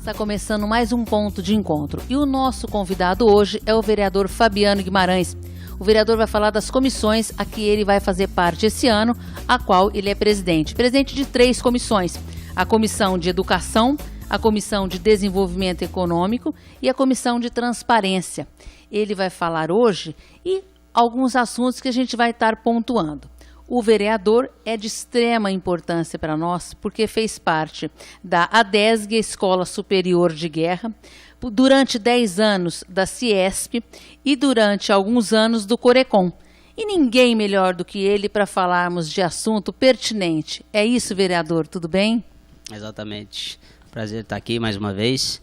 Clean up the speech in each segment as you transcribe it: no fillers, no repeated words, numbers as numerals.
Está começando mais um ponto de encontro e o nosso convidado hoje é o vereador Fabiano Guimarães. O vereador vai falar das comissões a que ele vai fazer parte esse ano, a qual ele é presidente. Presidente de 3 comissões: a Comissão de Educação, a Comissão de Desenvolvimento Econômico e a Comissão de Transparência. Ele vai falar hoje e alguns assuntos que a gente vai estar pontuando. O vereador é de extrema importância para nós, porque fez parte da ADESG, Escola Superior de Guerra, durante 10 anos da Ciesp e durante alguns anos do Corecon. E ninguém melhor do que ele para falarmos de assunto pertinente. É isso, vereador, tudo bem? Exatamente. Prazer estar aqui mais uma vez.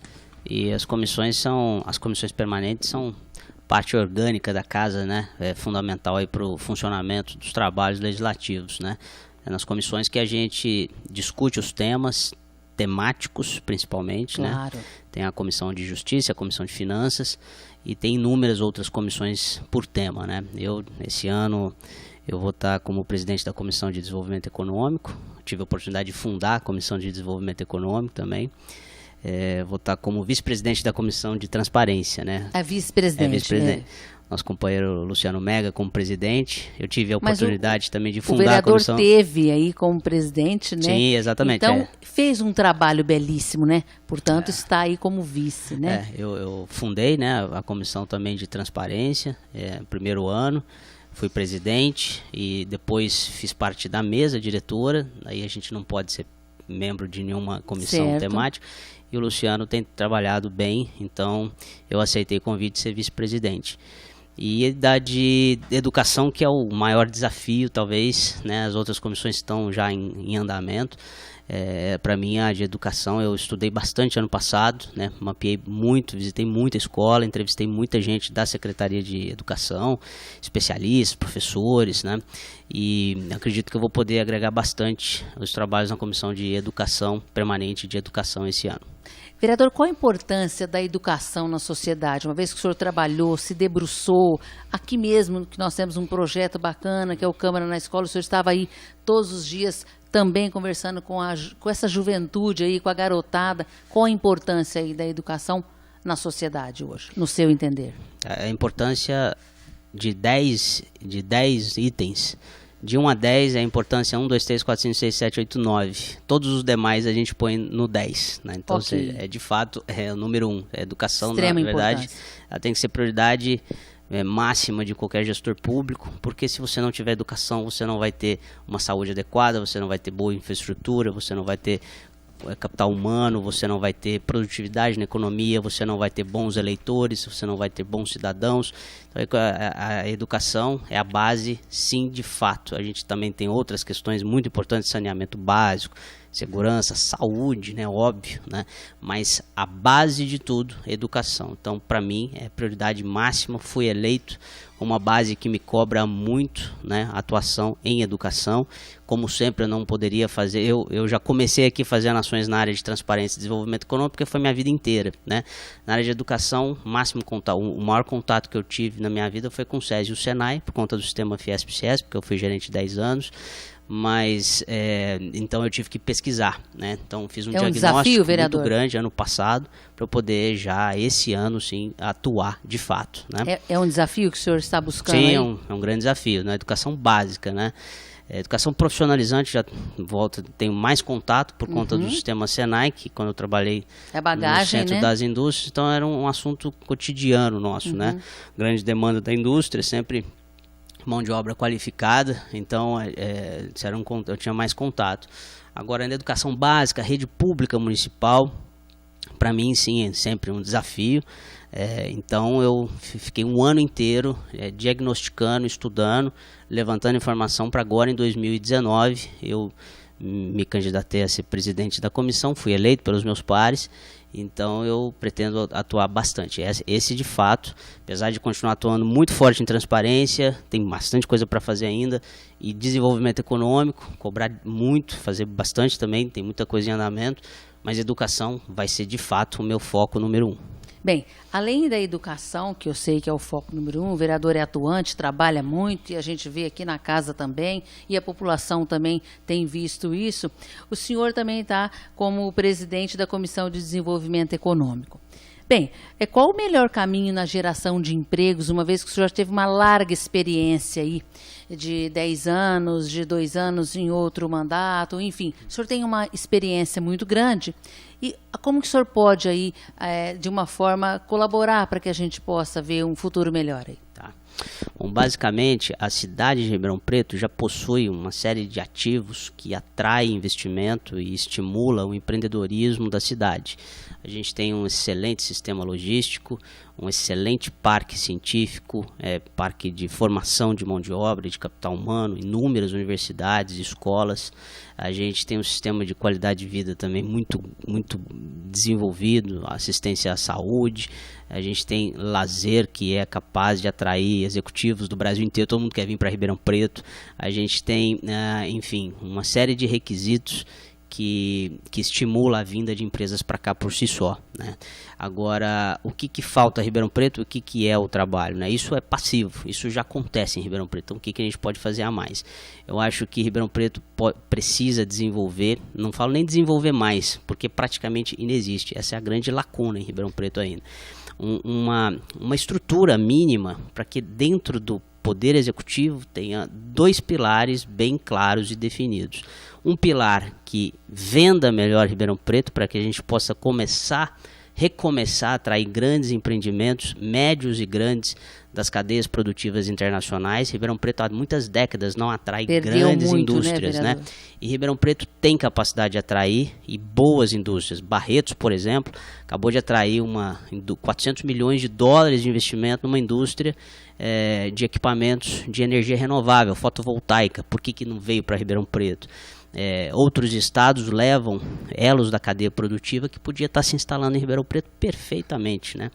E as comissões permanentes são parte orgânica da casa, né? É fundamental aí para o funcionamento dos trabalhos legislativos, né? É nas comissões que a gente discute os temas temáticos, principalmente, claro, né? Tem a Comissão de Justiça, a Comissão de Finanças e tem inúmeras outras comissões por tema, né? Esse ano, eu vou estar como presidente da Comissão de Desenvolvimento Econômico. Tive a oportunidade de fundar a Comissão de Desenvolvimento Econômico também. Vou estar como vice-presidente da Comissão de Transparência, né? A vice-presidente. Vice-presidente. Nosso companheiro Luciano Mega como presidente. Eu tive a oportunidade também de fundar a comissão. O vereador teve aí como presidente, né? Sim, exatamente. Então, fez um trabalho belíssimo, né? Portanto, está aí como vice, né? Eu fundei, né, a comissão também de transparência, primeiro ano. Fui presidente e depois fiz parte da mesa diretora. Aí a gente não pode ser membro de nenhuma comissão temática. E o Luciano tem trabalhado bem, então eu aceitei o convite de ser vice-presidente. E da de educação, que é o maior desafio, talvez, né? As outras comissões estão já em andamento. Para mim, a de educação, eu estudei bastante ano passado, né? Mapeei muito, visitei muita escola, entrevistei muita gente da Secretaria de Educação, especialistas, professores, né? E acredito que eu vou poder agregar bastante os trabalhos na Comissão de Educação Permanente de Educação esse ano. Vereador, qual a importância da educação na sociedade? Uma vez que o senhor trabalhou, se debruçou, aqui mesmo que nós temos um projeto bacana, que é o Câmara na Escola, o senhor estava aí todos os dias também conversando com essa juventude aí, com a garotada. Qual a importância aí da educação na sociedade hoje, no seu entender? A importância de 10 itens. De 1 a 10 é a importância 1, 2, 3, 4, 5, 6, 7, 8, 9. Todos os demais a gente põe no 10, né? Então, Okay. de fato, é o número 1. A educação, Extrema na verdade, ela tem que ser prioridade máxima de qualquer gestor público, porque se você não tiver educação, você não vai ter uma saúde adequada, você não vai ter boa infraestrutura, você não vai ter capital humano, você não vai ter produtividade na economia, você não vai ter bons eleitores, você não vai ter bons cidadãos. Então, a educação é a base, sim, de fato. A gente também tem outras questões muito importantes: saneamento básico, segurança, saúde, né, óbvio, né? Mas a base de tudo é educação. Então, para mim, é prioridade máxima. Fui eleito uma base que me cobra muito, né, atuação em educação. Como sempre, eu não poderia fazer. Eu já comecei aqui fazendo ações na área de transparência e desenvolvimento econômico, porque foi minha vida inteira, né? Na área de educação, o maior contato que eu tive na minha vida foi com o SESI e o Senai, por conta do sistema Fiesp-CIESP, porque eu fui gerente 10 anos. Mas, então eu tive que pesquisar, né? Então fiz um diagnóstico muito grande ano passado, para eu poder já esse ano, sim, atuar de fato, né? É um desafio que o senhor está buscando? Sim, aí? É um grande desafio, na educação básica, né? Educação profissionalizante, já tenho mais contato por conta do sistema Senai, que quando eu trabalhei no Centro, né, das Indústrias, então era um assunto cotidiano nosso, né? Grande demanda da indústria, sempre mão de obra qualificada, então eu tinha mais contato. Agora, na educação básica, rede pública municipal, para mim, sim, é sempre um desafio. Então, eu fiquei um ano inteiro diagnosticando, estudando, levantando informação para agora, em 2019, eu me candidatei a ser presidente da comissão, fui eleito pelos meus pares. Então eu pretendo atuar bastante. Esse de fato, apesar de continuar atuando muito forte em transparência, tem bastante coisa para fazer ainda. E desenvolvimento econômico, cobrar muito, fazer bastante também, tem muita coisa em andamento. Mas educação vai ser de fato o meu foco número 1. Bem, além da educação, que eu sei que é o foco número 1, o vereador é atuante, trabalha muito, e a gente vê aqui na casa também, e a população também tem visto isso, o senhor também está como presidente da Comissão de Desenvolvimento Econômico. Bem, qual o melhor caminho na geração de empregos, uma vez que o senhor teve uma larga experiência aí, de 10 anos, de 2 anos em outro mandato, enfim, o senhor tem uma experiência muito grande, e como que o senhor pode aí, de uma forma, colaborar para que a gente possa ver um futuro melhor aí? Tá. Bom, basicamente, a cidade de Ribeirão Preto já possui uma série de ativos que atraem investimento e estimula o empreendedorismo da cidade. A gente tem um excelente sistema logístico, um excelente parque científico, parque de formação de mão de obra, de capital humano, inúmeras universidades, escolas. A gente tem um sistema de qualidade de vida também muito desenvolvido, assistência à saúde. A gente tem lazer, que é capaz de atrair executivos do Brasil inteiro, todo mundo quer vir para Ribeirão Preto. A gente tem, enfim, uma série de requisitos que estimula a vinda de empresas para cá por si só, né? Agora, o que falta a Ribeirão Preto, o que é o trabalho, né? Isso é passivo, isso já acontece em Ribeirão Preto, então o que a gente pode fazer a mais? Eu acho que Ribeirão Preto precisa desenvolver, não falo nem desenvolver mais, porque praticamente inexiste, essa é a grande lacuna em Ribeirão Preto ainda, uma estrutura mínima para que dentro do Poder Executivo tenha 2 pilares bem claros e definidos. Um pilar que venda melhor Ribeirão Preto para que a gente possa recomeçar a atrair grandes empreendimentos, médios e grandes, das cadeias produtivas internacionais. Ribeirão Preto há muitas décadas não atrai grandes indústrias, né? E Ribeirão Preto tem capacidade de atrair e boas indústrias. Barretos, por exemplo, acabou de atrair 400 milhões de dólares de investimento numa indústria de equipamentos de energia renovável, fotovoltaica. Por que não veio para Ribeirão Preto? Outros estados levam elos da cadeia produtiva que podia estar se instalando em Ribeirão Preto perfeitamente, né?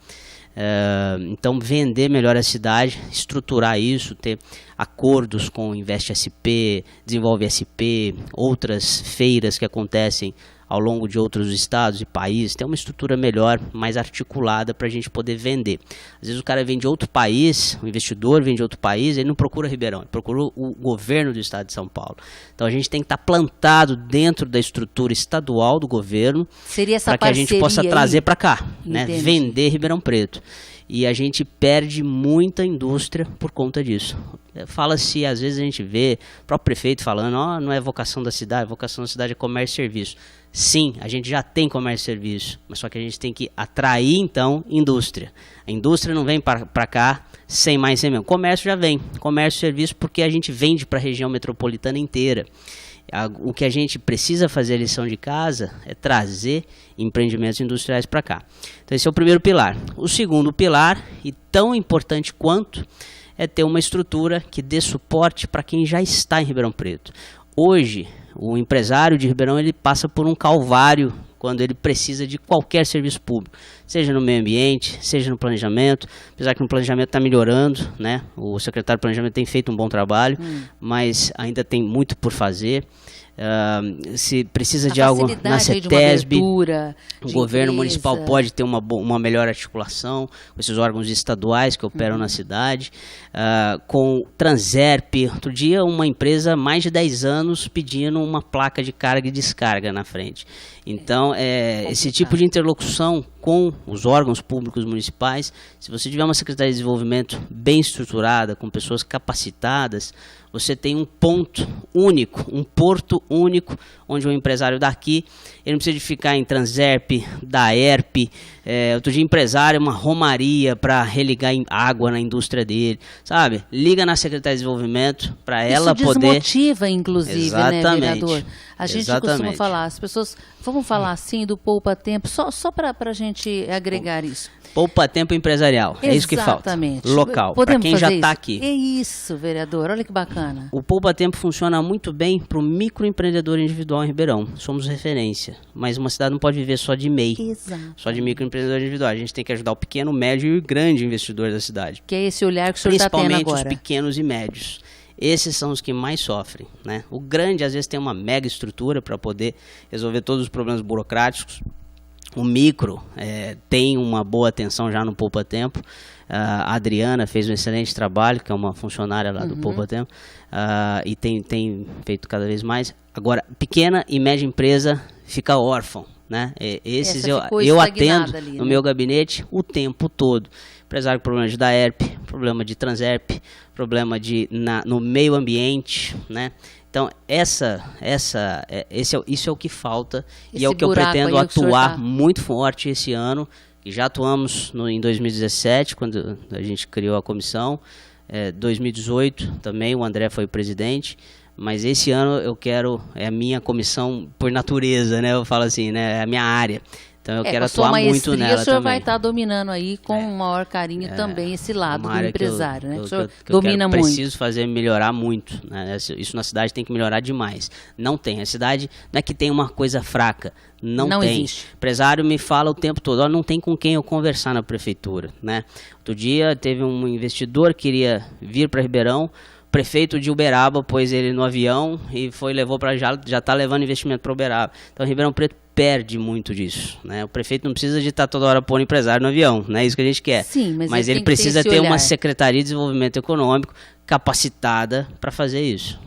Então vender melhor a cidade, estruturar isso, ter acordos com o Invest SP, Desenvolve SP, outras feiras que acontecem ao longo de outros estados e países, ter uma estrutura melhor, mais articulada para a gente poder vender. Às vezes o cara vem de outro país, o investidor vem de outro país, ele não procura Ribeirão, ele procura o governo do estado de São Paulo. Então a gente tem que estar plantado dentro da estrutura estadual do governo para que a gente possa trazer para cá, né? Vender Ribeirão Preto. E a gente perde muita indústria por conta disso. Fala-se, às vezes a gente vê o próprio prefeito falando, não é vocação da cidade, vocação da cidade é comércio e serviço. Sim, a gente já tem comércio e serviço, mas só que a gente tem que atrair, então, indústria. A indústria não vem para cá sem mais, sem menos. Comércio já vem, comércio e serviço, porque a gente vende para a região metropolitana inteira. O que a gente precisa fazer a lição de casa é trazer empreendimentos industriais para cá. Então esse é o primeiro pilar. O segundo pilar, e tão importante quanto, é ter uma estrutura que dê suporte para quem já está em Ribeirão Preto. Hoje, o empresário de Ribeirão ele passa por um calvário quando ele precisa de qualquer serviço público, seja no meio ambiente, seja no planejamento, apesar que no planejamento está melhorando, né? O secretário de planejamento tem feito um bom trabalho, mas ainda tem muito por fazer. Se precisa de algo na CETESB, o governo municipal pode ter uma melhor articulação com esses órgãos estaduais que operam na cidade, com Transerp. Outro dia uma empresa, mais de 10 anos, pedindo uma placa de carga e descarga na frente. Então, esse tipo de interlocução com os órgãos públicos municipais, se você tiver uma Secretaria de Desenvolvimento bem estruturada, com pessoas capacitadas, você tem um ponto único, um porto único, onde o empresário daqui, ele não precisa de ficar em Transerp, Daerp, outro dia empresário, uma romaria para religar água na indústria dele, sabe? Liga na Secretaria de Desenvolvimento para ela poder... Isso desmotiva, inclusive, né, vereador? A gente costuma falar, as pessoas, vamos falar assim do poupa-tempo, só para a gente agregar isso. Poupa-tempo empresarial, é isso que falta. Local, para quem já está aqui. É isso, vereador, olha que bacana. O poupa-tempo funciona muito bem para o microempreendedor individual em Ribeirão. Somos referência, mas uma cidade não pode viver só de MEI, só de microempreendedor individual. A gente tem que ajudar o pequeno, médio e grande investidor da cidade. Que é esse olhar que o senhor está tendo agora. Principalmente os pequenos e médios. Esses são os que mais sofrem, né? O grande, às vezes, tem uma mega estrutura para poder resolver todos os problemas burocráticos. O micro tem uma boa atenção já no Poupa Tempo. A Adriana fez um excelente trabalho, que é uma funcionária lá do Poupa Tempo, e tem feito cada vez mais. Agora, pequena e média empresa fica órfão, né? Esses eu atendo ali, no meu gabinete o tempo todo. Empresário com problema de DAERP, problema de TRANSERP, problema no meio ambiente, né? Então, isso é o que falta e é o que eu pretendo atuar muito forte esse ano. E já atuamos em 2017, quando a gente criou a comissão, 2018 também, o André foi o presidente, mas esse ano eu quero, é a minha comissão por natureza, né? Eu falo assim, né? É a minha área. Então eu quero atuar muito nela também. O senhor vai estar dominando aí com o maior carinho também esse lado do empresário, né? O senhor domina muito. Preciso fazer melhorar muito, né? Isso na cidade tem que melhorar demais. Não tem. A cidade não é que tem uma coisa fraca. Não tem. Existe. O empresário me fala o tempo todo, não tem com quem eu conversar na prefeitura, né? Outro dia teve um investidor que queria vir para Ribeirão, o prefeito de Uberaba pôs ele no avião e levou para já está levando investimento para Uberaba. Então Ribeirão Preto perde muito disso, né? O prefeito não precisa de estar toda hora pondo empresário no avião, não é isso que a gente quer. Sim, mas ele precisa ter uma Secretaria de Desenvolvimento Econômico capacitada para fazer isso.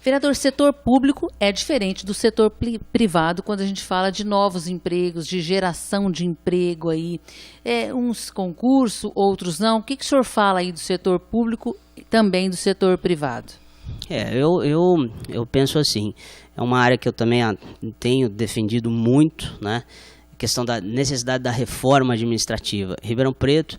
Vereador, setor público é diferente do setor privado quando a gente fala de novos empregos, de geração de emprego aí. Uns concurso, outros não. O que o senhor fala aí do setor público e também do setor privado? Eu penso assim, é uma área que eu também tenho defendido muito, né? A questão da necessidade da reforma administrativa. Ribeirão Preto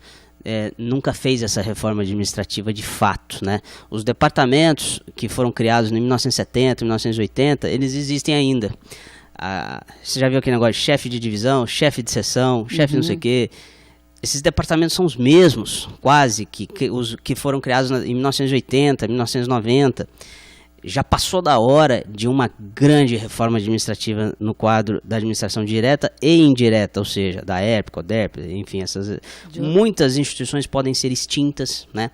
nunca fez essa reforma administrativa de fato, né? Os departamentos que foram criados em 1970, 1980, eles existem ainda. Você já viu aquele negócio de chefe de divisão, chefe de seção, chefe não sei o quê? Esses departamentos são os mesmos, quase, os que foram criados em 1980, 1990. Já passou da hora de uma grande reforma administrativa no quadro da administração direta e indireta, ou seja, da ERP, CODERP, enfim, muitas instituições podem ser extintas, né?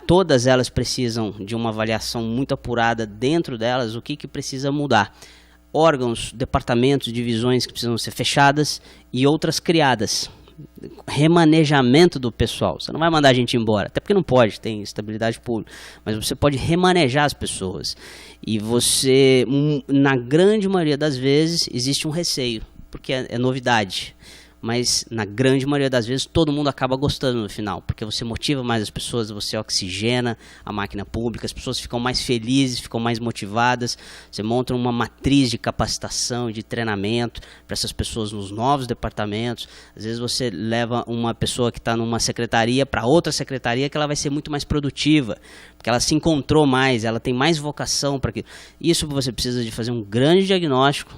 Todas elas precisam de uma avaliação muito apurada dentro delas, o que precisa mudar. Órgãos, departamentos, divisões que precisam ser fechadas e outras criadas. Remanejamento do pessoal. Você não vai mandar a gente embora, até porque não pode, tem estabilidade pública, mas você pode remanejar as pessoas. E você, na grande maioria das vezes, existe um receio, porque é novidade. Mas na grande maioria das vezes todo mundo acaba gostando no final, porque você motiva mais as pessoas, você oxigena a máquina pública, as pessoas ficam mais felizes, ficam mais motivadas, você monta uma matriz de capacitação, de treinamento para essas pessoas nos novos departamentos. Às vezes você leva uma pessoa que está numa secretaria para outra secretaria que ela vai ser muito mais produtiva, porque ela se encontrou mais, ela tem mais vocação para aquilo. Isso você precisa de fazer um grande diagnóstico,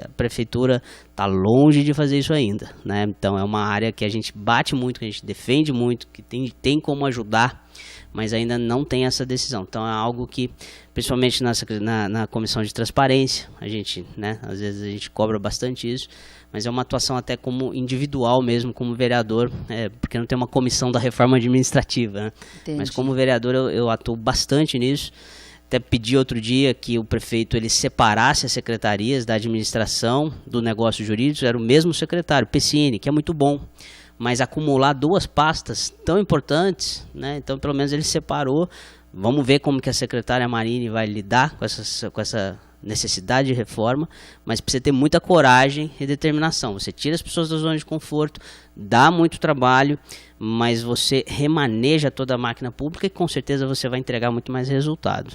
a prefeitura está longe de fazer isso ainda, né? Então é uma área que a gente bate muito, que a gente defende muito, que tem como ajudar, mas ainda não tem essa decisão. Então é algo que, principalmente na comissão de transparência, a gente, né, às vezes a gente cobra bastante isso, mas é uma atuação até como individual mesmo, como vereador, porque não tem uma comissão da reforma administrativa, né? Mas como vereador eu atuo bastante nisso. Até pedi outro dia que o prefeito ele separasse as secretarias da administração do negócio jurídico, era o mesmo secretário, Pessini, que é muito bom, mas acumular duas pastas tão importantes, né? Então pelo menos ele separou. Vamos ver como que a secretária Marine vai lidar com essa necessidade de reforma, mas precisa ter muita coragem e determinação. Você tira as pessoas da zona de conforto, dá muito trabalho, mas você remaneja toda a máquina pública e com certeza você vai entregar muito mais resultado.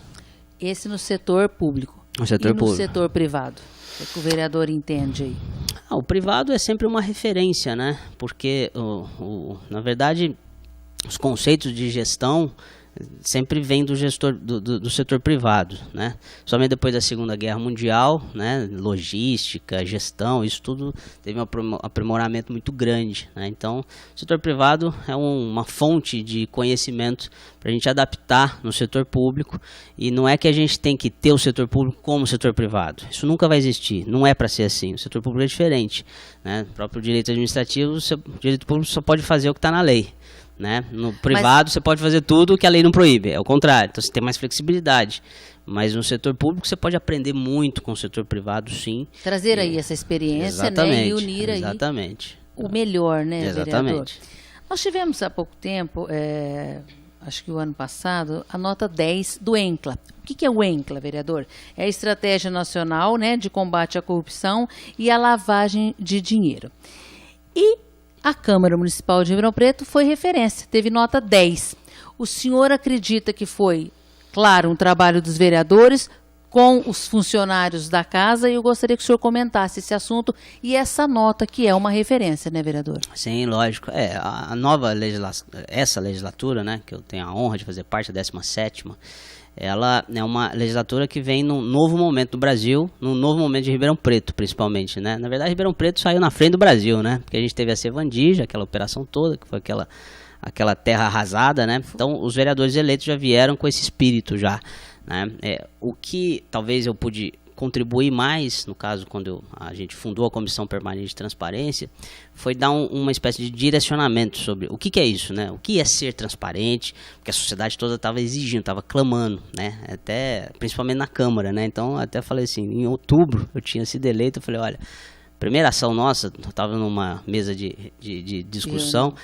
Esse no setor público. No setor privado? O que o vereador entende aí? O privado é sempre uma referência, né? Porque, na verdade, os conceitos de gestão sempre vem do gestor do setor privado, né? Somente depois da Segunda Guerra Mundial, né? Logística, gestão, isso tudo teve um aprimoramento muito grande, né? Então, o setor privado é uma fonte de conhecimento para a gente adaptar no setor público, e não é que a gente tem que ter o setor público como o setor privado. Isso nunca vai existir, não é para ser assim. O setor público é diferente, né? O próprio direito administrativo, o direito público só pode fazer o que está na lei. né? No privado você pode fazer tudo que a lei não proíbe, é o contrário, então você tem mais flexibilidade. Mas no setor público você pode aprender muito com o setor privado, sim. Trazer aí essa experiência, né? E unir aí o melhor, né, vereador? Nós tivemos há pouco tempo, acho que o ano passado, a nota 10 do ENCLA. O que é o ENCLA, vereador? É a Estratégia Nacional, né, de Combate à Corrupção e à Lavagem de Dinheiro. E a Câmara Municipal de Ribeirão Preto foi referência, teve nota 10. O senhor acredita que foi, claro, um trabalho dos vereadores com os funcionários da casa, e eu gostaria que o senhor comentasse esse assunto e essa nota que é uma referência, né, vereador? Sim, lógico. A nova essa legislatura, né, que eu tenho a honra de fazer parte, a 17ª, ela é uma legislatura que vem num novo momento do Brasil, num novo momento de Ribeirão Preto, principalmente, né? Na verdade, Ribeirão Preto saiu na frente do Brasil, né? Porque a gente teve a Sevandija, aquela operação toda, que foi aquela terra arrasada, né? Então, os vereadores eleitos já vieram com esse espírito já, né? O que talvez eu pude contribuir mais, no caso, quando a gente fundou a Comissão Permanente de Transparência, foi dar uma espécie de direcionamento sobre o que é isso, né? O que é ser transparente, porque a sociedade toda estava exigindo, estava clamando, né? Até, principalmente na Câmara, né? Então, até falei assim, em outubro eu tinha sido eleito, eu falei, olha, primeira ação nossa, eu estava numa mesa de discussão,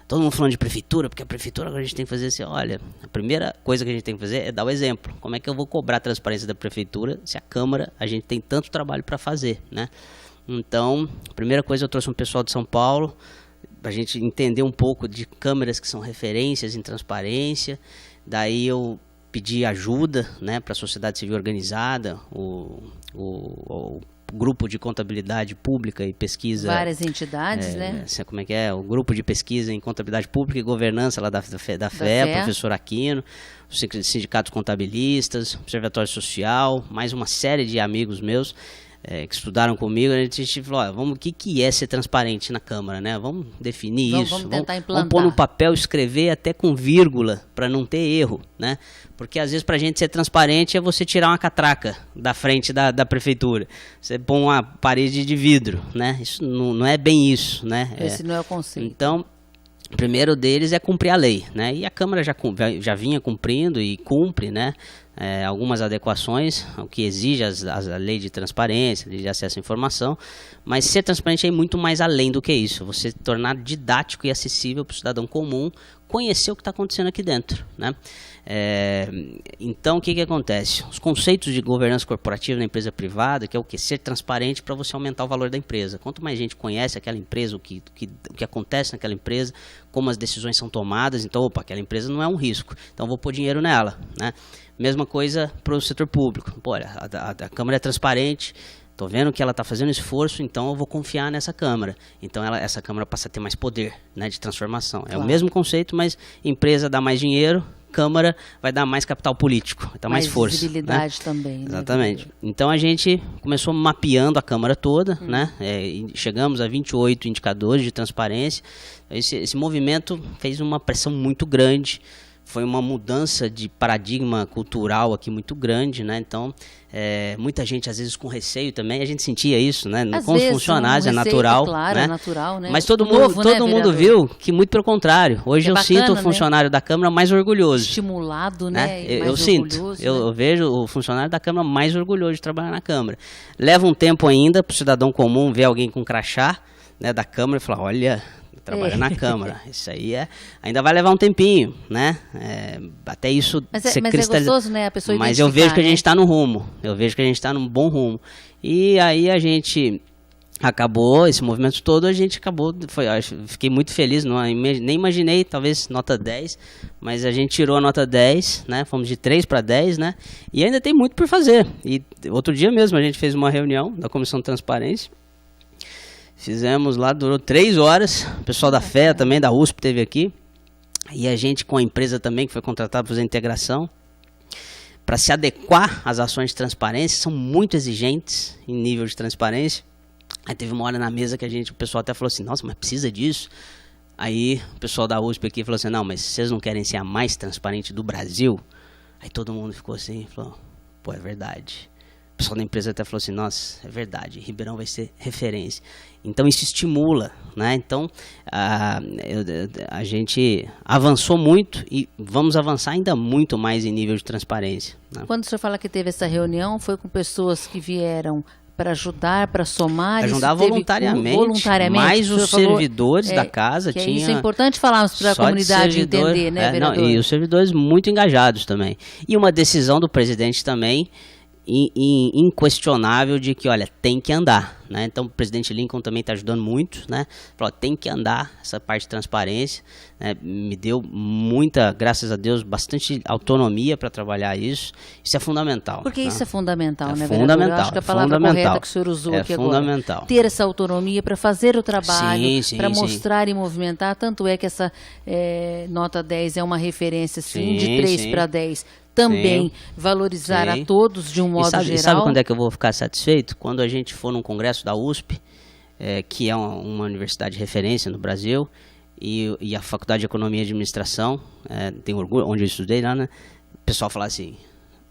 todo mundo falando de prefeitura, porque a prefeitura agora a gente tem que fazer assim, olha, a primeira coisa que a gente tem que fazer é dar o exemplo. Como é que eu vou cobrar a transparência da prefeitura se a Câmara, a gente tem tanto trabalho para fazer, né? Então, a primeira coisa, eu trouxe um pessoal de São Paulo, para a gente entender um pouco de câmaras que são referências em transparência. Daí eu pedi ajuda, né, para a sociedade civil organizada, o grupo de contabilidade pública e pesquisa. Várias entidades, né? Como é que é? O grupo de pesquisa em contabilidade pública e governança lá da FE, professor Aquino, os sindicatos contabilistas, Observatório Social, mais uma série de amigos meus que estudaram comigo. A gente falou, o que é ser transparente na Câmara, né? Vamos definir isso. Vamos tentar implantar. Vamos pôr no papel, escrever até com vírgula, para não ter erro, né? Porque às vezes pra gente ser transparente é você tirar uma catraca da frente da prefeitura. Você põe uma parede de vidro, né? Isso não é bem isso, né? Esse não é o conceito. Então, o primeiro deles é cumprir a lei, né? E a Câmara já vinha cumprindo e cumpre, né? Algumas adequações, o que exige a lei de transparência, lei de acesso à informação, mas ser transparente é muito mais além do que isso, você tornar didático e acessível para o cidadão comum conhecer o que está acontecendo aqui dentro, né? Então, o que acontece? Os conceitos de governança corporativa na empresa privada, que é o que? Ser transparente para você aumentar o valor da empresa. Quanto mais gente conhece aquela empresa, o que acontece naquela empresa, como as decisões são tomadas, então, aquela empresa não é um risco, então vou pôr dinheiro nela, né? Mesma coisa para o setor público. Olha, a Câmara é transparente, estou vendo que ela está fazendo esforço, então eu vou confiar nessa Câmara. Então essa Câmara passa a ter mais poder, né, de transformação. Claro. É o mesmo conceito, mas empresa dá mais dinheiro, Câmara vai dar mais capital político, vai dar mais força. Visibilidade, né? Também. Exatamente. Né? Então a gente começou mapeando a Câmara toda, né? E chegamos a 28 indicadores de transparência. Esse movimento fez uma pressão muito grande. Foi uma mudança de paradigma cultural aqui muito grande, né? Então, muita gente, às vezes, com receio também. A gente sentia isso, né? Com os funcionários, é natural. Claro, né? É natural, né? Mas todo mundo viu que, muito pelo contrário. Hoje eu sinto o funcionário da Câmara mais orgulhoso. Estimulado, né? Eu sinto. Eu vejo o funcionário da Câmara mais orgulhoso de trabalhar na Câmara. Leva um tempo ainda para o cidadão comum ver alguém com crachá, né, da Câmara e falar, olha... trabalha na Câmara, isso aí ainda vai levar um tempinho, né? Até isso ser cristalizado. É gostoso, né? A pessoa mas eu vejo que a gente está no rumo, eu vejo que a gente está num bom rumo. E aí a gente acabou, esse movimento todo, a gente acabou, fiquei muito feliz, nem imaginei, talvez nota 10, mas a gente tirou a nota 10, né? Fomos de 3 para 10, né? E ainda tem muito por fazer. E outro dia mesmo a gente fez uma reunião da Comissão de Transparência. Fizemos lá, durou 3 horas, o pessoal da FEA também, da USP esteve aqui, e a gente com a empresa também, que foi contratada para fazer a integração, para se adequar às ações de transparência, são muito exigentes em nível de transparência. Aí teve uma hora na mesa que o pessoal até falou assim, nossa, mas precisa disso? Aí o pessoal da USP aqui falou assim, não, mas vocês não querem ser a mais transparente do Brasil? Aí todo mundo ficou assim, falou, pô, é verdade. O pessoal da empresa até falou assim, nossa, é verdade, Ribeirão vai ser referência. Então isso estimula, né? Então a gente avançou muito e vamos avançar ainda muito mais em nível de transparência, né? Quando o senhor fala que teve essa reunião, foi com pessoas que vieram para ajudar, para somar? Ajudar voluntariamente, mais os servidores da casa. Isso é importante falarmos para a comunidade entender, né, vereador? Não, e os servidores muito engajados também. E uma decisão do presidente também, inquestionável, de que, olha, tem que andar, né? Então o presidente Lincoln também está ajudando muito, né? Falou, tem que andar essa parte de transparência, né? Me deu muita, graças a Deus, bastante autonomia para trabalhar isso. Isso é fundamental. Porque né? isso é fundamental, né, vereador? Fundamental. Eu acho que a palavra correta que o senhor usou aqui fundamental. Agora. Ter essa autonomia para fazer o trabalho, para mostrar sim. e movimentar. Tanto é que essa nota 10 é uma referência, sim, de 3 para 10. Também valorizar a todos de um modo geral. E sabe quando é que eu vou ficar satisfeito? Quando a gente for num congresso da USP, que é uma universidade de referência no Brasil, e a Faculdade de Economia e Administração, tem orgulho, onde eu estudei lá, né? O pessoal fala assim,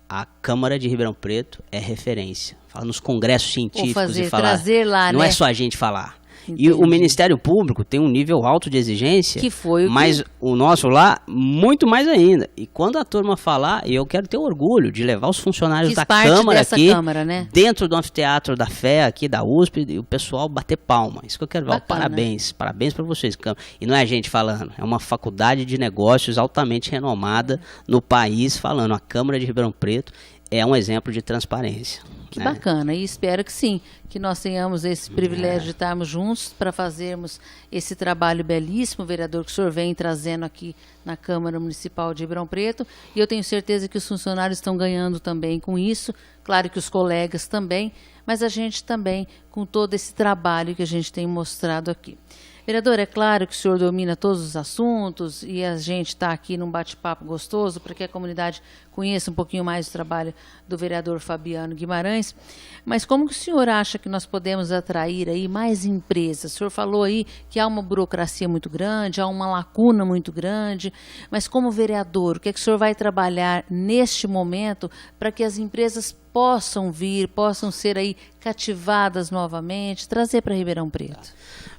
a Câmara de Ribeirão Preto é referência. Fala nos congressos científicos e falar, trazer lá, não né? é só a gente falar. Entendi. E o Ministério Público tem um nível alto de exigência, mas o nosso lá, muito mais ainda. E quando a turma falar, eu quero ter orgulho de levar os funcionários da Câmara aqui, né? dentro do anfiteatro da Fé, aqui da USP, e o pessoal bater palma. Isso que eu quero ver. Parabéns para vocês. E não é a gente falando, é uma faculdade de negócios altamente renomada no país falando. A Câmara de Ribeirão Preto é um exemplo de transparência. Que bacana, e espero que sim, que nós tenhamos esse privilégio de estarmos juntos para fazermos esse trabalho belíssimo, vereador, que o senhor vem trazendo aqui na Câmara Municipal de Ribeirão Preto, e eu tenho certeza que os funcionários estão ganhando também com isso, claro que os colegas também, mas a gente também com todo esse trabalho que a gente tem mostrado aqui. Vereador, é claro que o senhor domina todos os assuntos e a gente está aqui num bate-papo gostoso para que a comunidade conheça um pouquinho mais do trabalho do vereador Fabiano Guimarães, mas como que o senhor acha que nós podemos atrair aí mais empresas? O senhor falou aí que há uma burocracia muito grande, há uma lacuna muito grande, mas como vereador, o que é que o senhor vai trabalhar neste momento para que as empresas possam vir, possam ser aí cativadas novamente, trazer para Ribeirão Preto?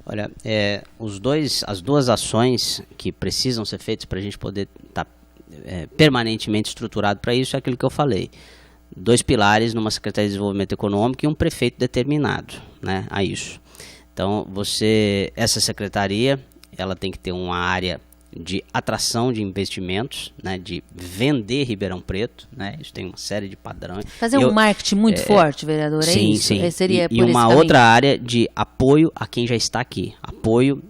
Olha, as duas ações que precisam ser feitas para a gente poder estar permanentemente estruturado para isso é aquilo que eu falei. 2 pilares numa Secretaria de Desenvolvimento Econômico e um prefeito determinado, né, a isso. Então, essa secretaria, ela tem que ter uma área de atração de investimentos, né, de vender Ribeirão Preto, né, isso tem uma série de padrões. Fazer um marketing muito forte, vereador, é sim, isso? Sim, seria e uma outra área de apoio a quem já está aqui, apoio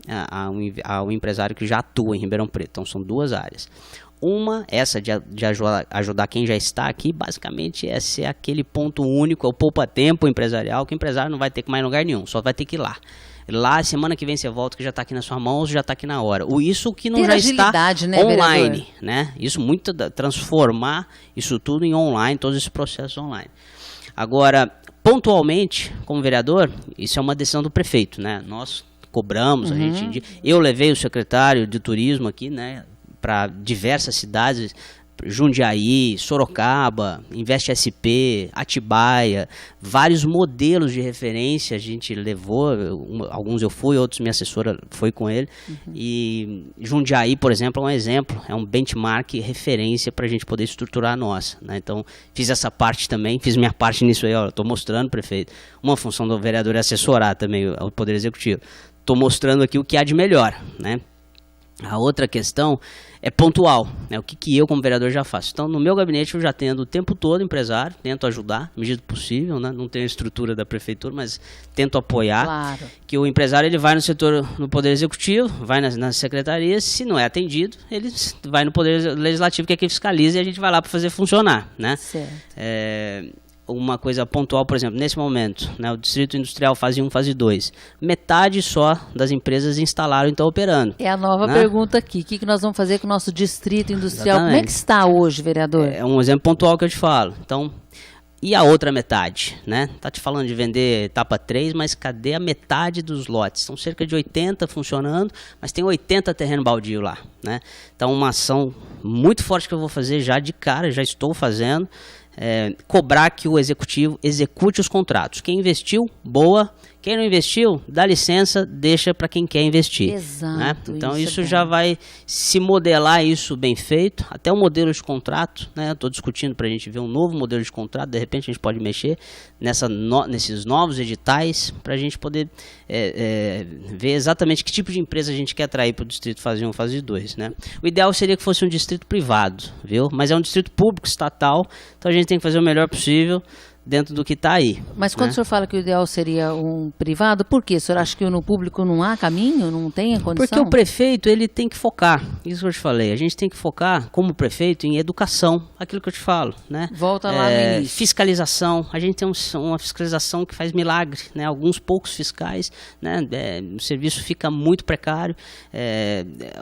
ao empresário que já atua em Ribeirão Preto. Então são 2 áreas. Uma, essa de ajudar quem já está aqui, basicamente é ser aquele ponto único, é o poupa-tempo empresarial, que o empresário não vai ter que mais em lugar nenhum, só vai ter que ir lá. Lá, semana que vem você volta, que já está aqui na sua mão, ou já está aqui na hora. Isso que não já está online, né? Isso muito, transformar isso tudo em online, todos esses processos online. Agora, pontualmente, como vereador, isso é uma decisão do prefeito, né? Nós cobramos, eu levei o secretário de turismo aqui, né, para diversas cidades, Jundiaí, Sorocaba, Invest SP, Atibaia, vários modelos de referência a gente levou, alguns eu fui, outros minha assessora foi com ele, e Jundiaí, por exemplo, é um exemplo, é um benchmark referência para a gente poder estruturar a nossa, né? Então, fiz essa parte também, fiz minha parte nisso aí, estou mostrando, prefeito, uma função do vereador é assessorar também o Poder Executivo, estou mostrando aqui o que há de melhor, né? A outra questão é pontual, né? O que eu como vereador já faço. Então, no meu gabinete eu já tendo o tempo todo empresário, tento ajudar, na medida do possível, né? Não tenho a estrutura da prefeitura, mas tento apoiar. Claro. Que o empresário ele vai no setor, no Poder Executivo, vai nas secretarias, se não é atendido, ele vai no Poder Legislativo, que é quem fiscaliza, e a gente vai lá para fazer funcionar, né? Certo. Uma coisa pontual, por exemplo, nesse momento, né, o Distrito Industrial fase 1, fase 2, metade só das empresas instalaram e estão operando. É a nova pergunta aqui, o que nós vamos fazer com o nosso Distrito Industrial? Exatamente. Como é que está hoje, vereador? É um exemplo pontual que eu te falo. Então, e a outra metade, né? Tá te falando de vender etapa 3, mas cadê a metade dos lotes? São cerca de 80 funcionando, mas tem 80 terreno baldio lá, né? Então, uma ação muito forte que eu vou fazer já de cara, já estou fazendo, cobrar que o executivo execute os contratos. Quem investiu, boa. Quem não investiu, dá licença, deixa para quem quer investir. Exato. Né? Então isso já vai se modelar isso bem feito, até o modelo de contrato, né? Estou discutindo para a gente ver um novo modelo de contrato, de repente a gente pode mexer nesses novos editais, para a gente poder ver exatamente que tipo de empresa a gente quer atrair para o Distrito Fase 1 e Fase 2. Né? O ideal seria que fosse um distrito privado, viu? Mas é um distrito público, estatal, então a gente tem que fazer o melhor possível dentro do que está aí. Mas quando o senhor fala que o ideal seria um privado, por quê? O senhor acha que no público não há caminho, não tem a condição? Porque o prefeito, ele tem que focar, isso que eu te falei, a gente tem que focar como prefeito em educação, aquilo que eu te falo, né? Volta lá no início. Fiscalização, a gente tem uma fiscalização que faz milagre, né? Alguns poucos fiscais, né? O serviço fica muito precário,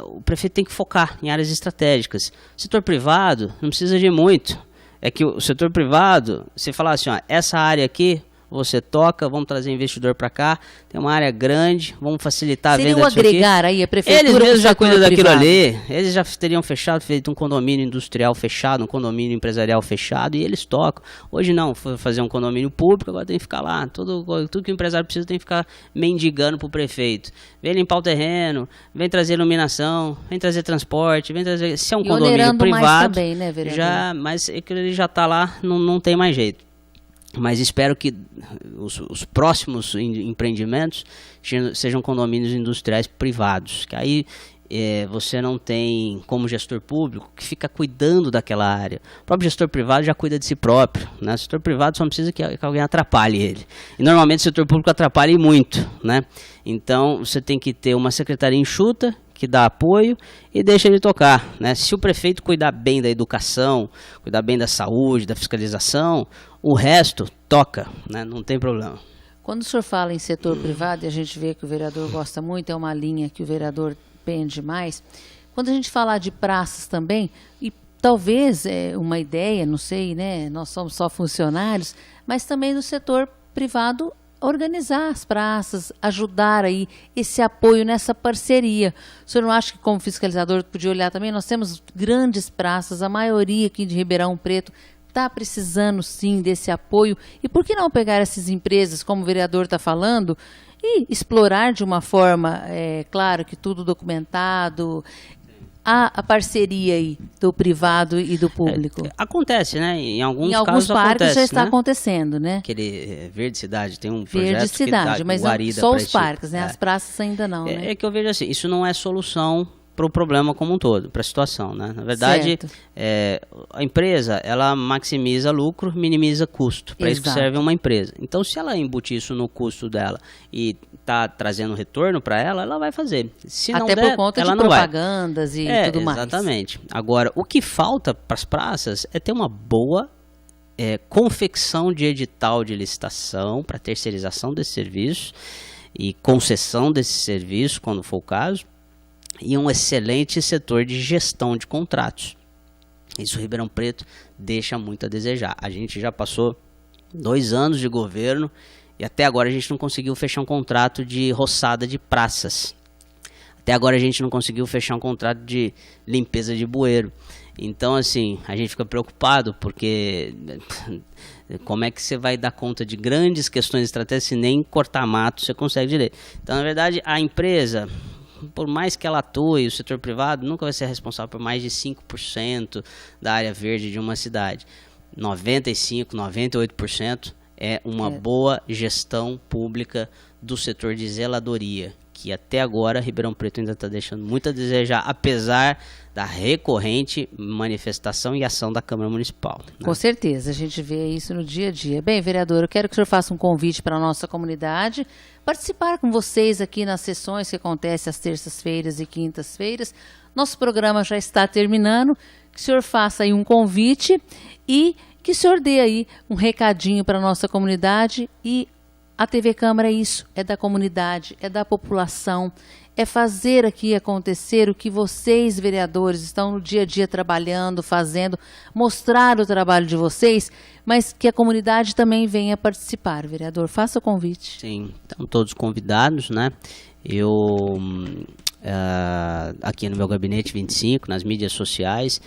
o prefeito tem que focar em áreas estratégicas. O setor privado não precisa de muito. É que o setor privado, você falar assim, ó, essa área aqui, você toca, vamos trazer investidor para cá, tem uma área grande, vamos facilitar a venda disso aqui. Seria o agregar aí a prefeitura. Eles mesmos já cuidam daquilo privado. ali, eles já teriam feito um condomínio industrial fechado, um condomínio empresarial fechado, e eles tocam. Hoje não, foi fazer um condomínio público, agora tem que ficar lá, tudo que o empresário precisa tem que ficar mendigando pro prefeito. Vem limpar o terreno, vem trazer iluminação, vem trazer transporte, vem trazer... Se é um condomínio privado, mais também, né, vereador? mas ele já está lá, não tem mais jeito. Mas espero que os próximos empreendimentos sejam condomínios industriais privados, que aí você não tem, como gestor público, que fica cuidando daquela área. O próprio gestor privado já cuida de si próprio, né? O setor privado só não precisa que alguém atrapalhe ele. E normalmente o setor público atrapalha e muito, né? Então você tem que ter uma secretaria enxuta, que dá apoio e deixa ele tocar, né? Se o prefeito cuidar bem da educação, cuidar bem da saúde, da fiscalização, o resto toca, né? Não tem problema. Quando o senhor fala em setor privado, e a gente vê que o vereador gosta muito, é uma linha que o vereador pende mais, quando a gente falar de praças também, e talvez uma ideia, não sei, né? Nós somos só funcionários, mas também do setor privado organizar as praças, ajudar aí esse apoio nessa parceria. O senhor não acha que como fiscalizador podia olhar também? Nós temos grandes praças, a maioria aqui de Ribeirão Preto está precisando sim desse apoio. E por que não pegar essas empresas, como o vereador está falando, e explorar de uma forma, claro que tudo documentado, a parceria aí do privado e do público? Acontece, né? Em alguns parques acontece, já está né? acontecendo, né? Aquele Verde Cidade tem um projeto Verde Cidade, que dá mas guarida só pra os parques, né? As praças ainda não, né? É que eu vejo assim, isso não é solução para o problema como um todo, para a situação, né? Na verdade, a empresa, ela maximiza lucro, minimiza custo. Para isso que serve uma empresa. Então, se ela embutir isso no custo dela e está trazendo retorno para ela, ela vai fazer. Se não até der, por conta ela de não propagandas e tudo mais. Exatamente. Agora, o que falta para as praças é ter uma boa confecção de edital de licitação para terceirização desse serviço e concessão desse serviço, quando for o caso, e um excelente setor de gestão de contratos. Isso Ribeirão Preto deixa muito a desejar. A gente já passou 2 anos de governo e até agora a gente não conseguiu fechar um contrato de roçada de praças. Até agora a gente não conseguiu fechar um contrato de limpeza de bueiro. Então, assim, a gente fica preocupado porque como é que você vai dar conta de grandes questões estratégicas se nem cortar mato você consegue direito? Então, na verdade, a empresa, por mais que ela atue, o setor privado nunca vai ser responsável por mais de 5% da área verde de uma cidade. 95%, 98% é uma boa gestão pública do setor de zeladoria, que até agora Ribeirão Preto ainda está deixando muito a desejar, apesar da recorrente manifestação e ação da Câmara Municipal, né? Com certeza, a gente vê isso no dia a dia. Bem, vereador, eu quero que o senhor faça um convite para a nossa comunidade, participar com vocês aqui nas sessões que acontecem às terças-feiras e quintas-feiras. Nosso programa já está terminando, que o senhor faça aí um convite e que o senhor dê aí um recadinho para a nossa comunidade. E a TV Câmara é isso, é da comunidade, é da população, é fazer aqui acontecer o que vocês, vereadores, estão no dia a dia trabalhando, fazendo, mostrar o trabalho de vocês, mas que a comunidade também venha participar. Vereador, faça o convite. Sim, estão todos convidados, né? Eu aqui no meu gabinete 25, nas mídias sociais.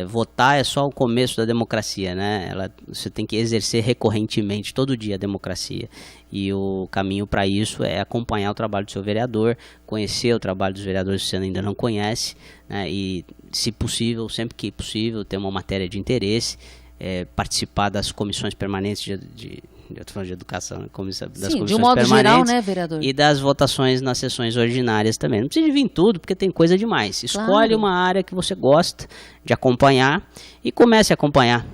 Votar é só o começo da democracia, né? Você tem que exercer recorrentemente, todo dia, a democracia. E o caminho para isso é acompanhar o trabalho do seu vereador, conhecer o trabalho dos vereadores que você ainda não conhece, né? E, se possível, sempre que possível, ter uma matéria de interesse, participar das comissões permanentes eu tô falando de educação, né? Das comissões de um modo permanentes, geral, né, vereador? E das votações nas sessões ordinárias também. Não precisa vir tudo, porque tem coisa demais. Escolhe uma área que você gosta de acompanhar e comece a acompanhar.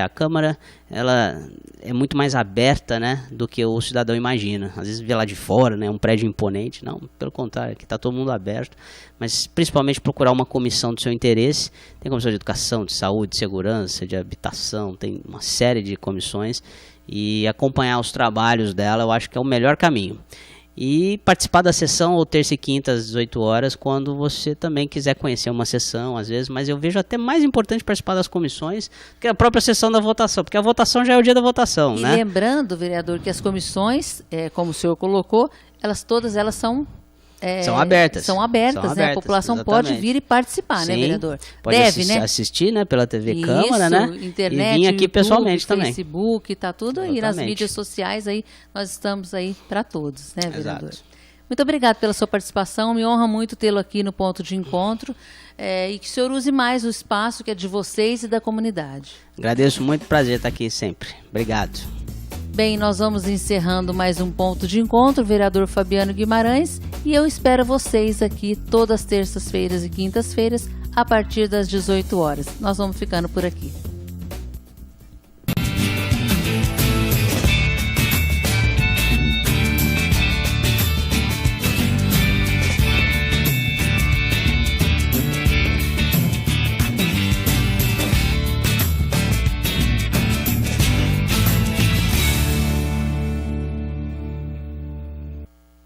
A Câmara, ela é muito mais aberta, né, do que o cidadão imagina. Às vezes vê lá de fora, né, um prédio imponente. Não, pelo contrário, aqui está todo mundo aberto. Mas principalmente procurar uma comissão do seu interesse. Tem comissão de educação, de saúde, de segurança, de habitação, tem uma série de comissões. E acompanhar os trabalhos dela, eu acho que é o melhor caminho. E participar da sessão ou terça e quinta às 18 horas, quando você também quiser conhecer uma sessão, às vezes, mas eu vejo até mais importante participar das comissões que a própria sessão da votação, porque a votação já é o dia da votação, e né? E lembrando, vereador, que as comissões, como o senhor colocou, todas elas são abertas, né? A população exatamente. Pode vir e participar, Sim, né, vereador? Pode assistir, né, pela TV Câmara, né? Internet, e vir aqui YouTube, pessoalmente também. Facebook, tá tudo aí Exatamente. nas mídias sociais aí, nós estamos aí para todos, né, vereador? Exato. Muito obrigado pela sua participação, me honra muito tê-lo aqui no Ponto de Encontro, e que o senhor use mais o espaço que é de vocês e da comunidade. Agradeço muito, prazer estar aqui sempre. Obrigado. Bem, nós vamos encerrando mais um Ponto de Encontro, vereador Fabiano Guimarães, e eu espero vocês aqui todas as terças-feiras e quintas-feiras, a partir das 18 horas. Nós vamos ficando por aqui.